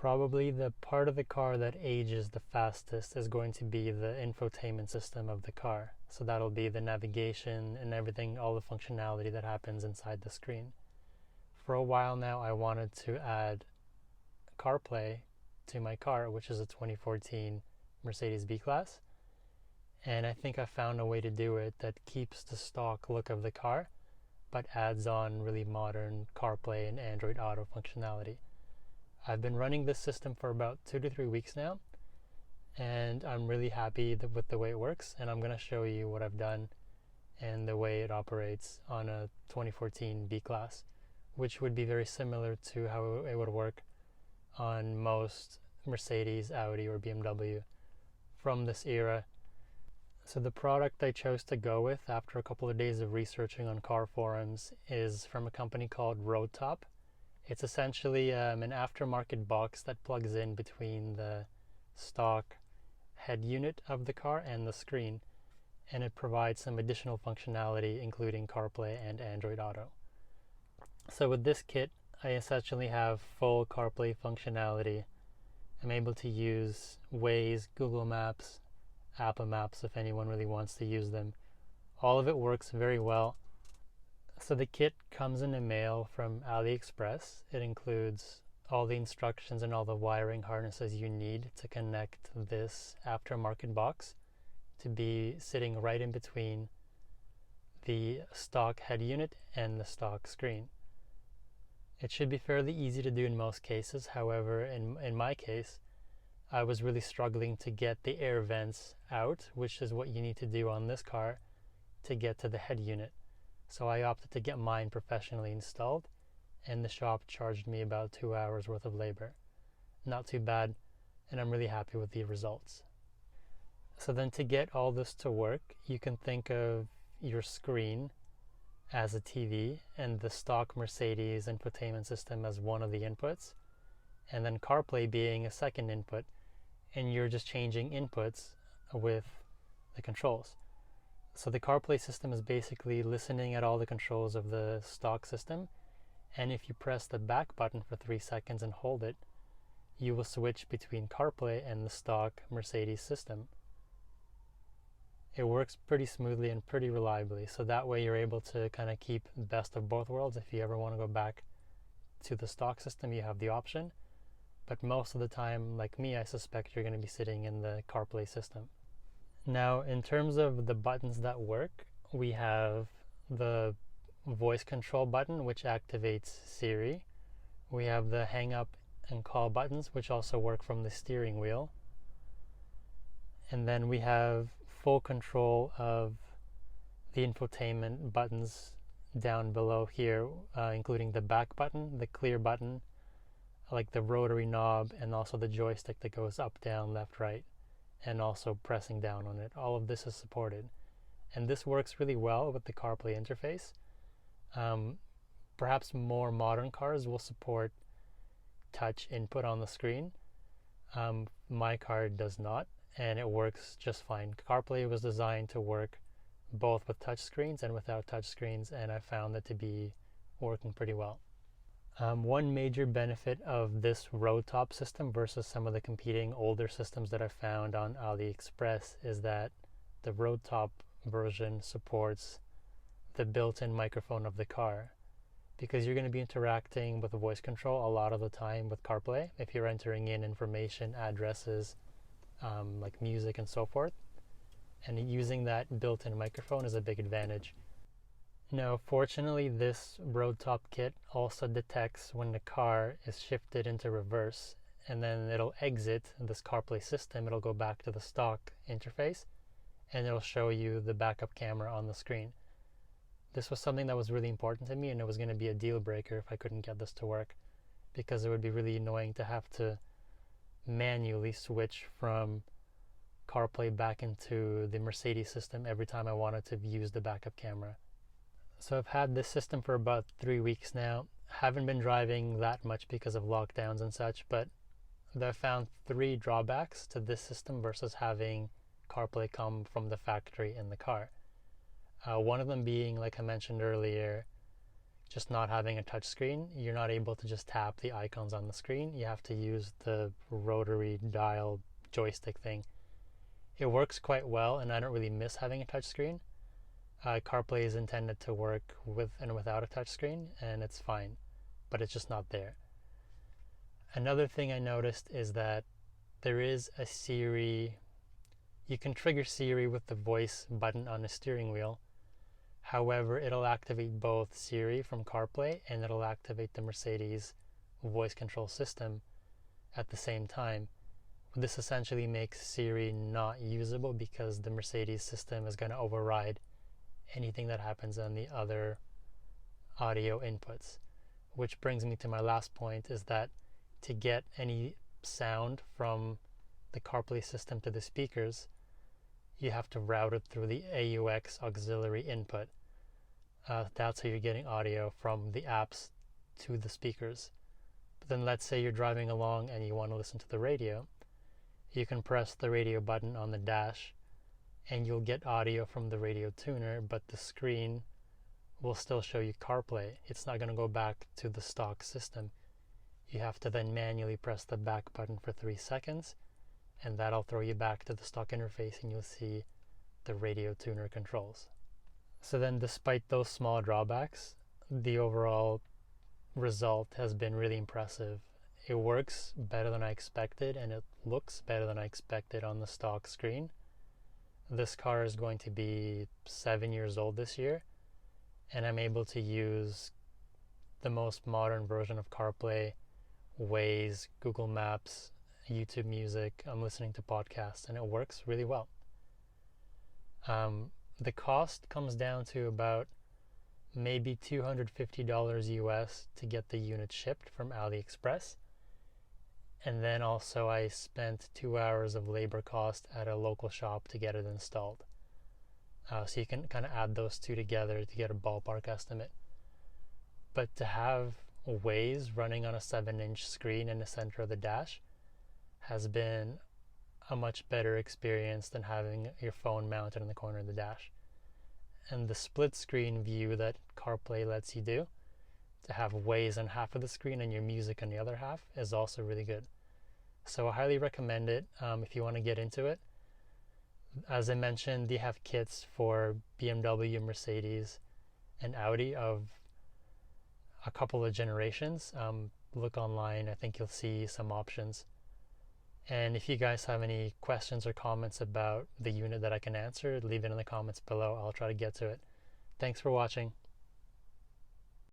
Probably the part of the car that ages the fastest is going to be the infotainment system of the car. So that'll be the navigation and everything, all the functionality that happens inside the screen. For a while now, I wanted to add CarPlay to my car, which is a 2014 Mercedes B Class. And I think I found a way to do it that keeps the stock look of the car, but adds on really modern CarPlay and Android Auto functionality. I've been running this system for about 2 to 3 weeks now, and I'm really happy with the way it works, and I'm going to show you what I've done and the way it operates on a 2014 B Class, which would be very similar to how it would work on most Mercedes, Audi, or BMW from this era. So the product I chose to go with after a couple of days of researching on car forums is from a company called Road Top. It's essentially an aftermarket box that plugs in between the stock head unit of the car and the screen, and it provides some additional functionality including CarPlay and Android Auto. So with this kit, I essentially have full CarPlay functionality. I'm able to use Waze, Google Maps, Apple Maps if anyone really wants to use them. All of it works very well. So the kit comes in a mail from AliExpress. It includes all the instructions and all the wiring harnesses you need to connect this aftermarket box to be sitting right in between the stock head unit and the stock screen. It should be fairly easy to do in most cases. However, in my case, I was really struggling to get the air vents out, which is what you need to do on this car to get to the head unit. So I opted to get mine professionally installed, and the shop charged me about 2 hours worth of labor. Not too bad, and I'm really happy with the results. So then to get all this to work, you can think of your screen as a TV and the stock Mercedes infotainment system as one of the inputs, and then CarPlay being a second input, and you're just changing inputs with the controls. So the CarPlay system is basically listening at all the controls of the stock system, and if you press the back button for 3 seconds and hold it, you will switch between CarPlay and the stock Mercedes system. It works pretty smoothly and pretty reliably, so that way you're able to kind of keep the best of both worlds. If you ever want to go back to the stock system, you have the option, but most of the time, like me, I suspect you're going to be sitting in the CarPlay system. Now, in terms of the buttons that work, we have the voice control button, which activates Siri. We have the hang up and call buttons, which also work from the steering wheel. And then we have full control of the infotainment buttons down below here, including the back button, the clear button, like the rotary knob, and also the joystick that goes up, down, left, right, and also pressing down on it. All of this is supported, and this works really well with the CarPlay interface. Perhaps more modern cars will support touch input on the screen. My car does not, and it works just fine. CarPlay was designed to work both with touch screens and without touch screens, and I found it to be working pretty well. One major benefit of this Road Top system versus some of the competing older systems that I found on AliExpress is that the Road Top version supports the built-in microphone of the car, because you're going to be interacting with the voice control a lot of the time with CarPlay if you're entering in information, addresses, like music and so forth, and using that built-in microphone is a big advantage. Now, fortunately, this Road Top kit also detects when the car is shifted into reverse, and then it'll exit this CarPlay system. It'll go back to the stock interface, and it'll show you the backup camera on the screen. This was something that was really important to me, and it was going to be a deal breaker if I couldn't get this to work, because it would be really annoying to have to manually switch from CarPlay back into the Mercedes system every time I wanted to use the backup camera. So I've had this system for about 3 weeks now. Haven't been driving that much because of lockdowns and such, but I found 3 drawbacks to this system versus having CarPlay come from the factory in the car. One of them being, like I mentioned earlier, just not having a touch screen, you're not able to just tap the icons on the screen. You have to use the rotary dial joystick thing. It works quite well, and I don't really miss having a touch screen. CarPlay is intended to work with and without a touch screen, and it's fine, but it's just not there. Another thing I noticed is that there is a Siri. You can trigger Siri with the voice button on the steering wheel. However, it'll activate both Siri from CarPlay and it'll activate the Mercedes voice control system at the same time. This essentially makes Siri not usable because the Mercedes system is going to override anything that happens on the other audio inputs. Which brings me to my last point, is that to get any sound from the CarPlay system to the speakers, you have to route it through the AUX auxiliary input. That's how you're getting audio from the apps to the speakers. But then let's say you're driving along and you want to listen to the radio. You can press the radio button on the dash and you'll get audio from the radio tuner, but the screen will still show you CarPlay. It's not going to go back to the stock system. You have to then manually press the back button for 3 seconds, and that'll throw you back to the stock interface and you'll see the radio tuner controls. So then, despite those small drawbacks, the overall result has been really impressive. It works better than I expected, and it looks better than I expected on the stock screen. This car is going to be 7 years old this year, and I'm able to use the most modern version of CarPlay, Waze, Google Maps, YouTube Music. I'm listening to podcasts, and it works really well. The cost comes down to about maybe $250 US to get the unit shipped from AliExpress. And then also I spent 2 hours of labor cost at a local shop to get it installed. So you can kind of add those two together to get a ballpark estimate. But to have Waze running on a 7-inch screen in the center of the dash has been a much better experience than having your phone mounted in the corner of the dash. And the split screen view that CarPlay lets you do, to have Waze on half of the screen and your music on the other half, is also really good. So I highly recommend it if you want to get into it. As I mentioned, they have kits for BMW, Mercedes, and Audi of a couple of generations. Look online, I think you'll see some options. And if you guys have any questions or comments about the unit that I can answer, leave it in the comments below. I'll try to get to it. Thanks for watching.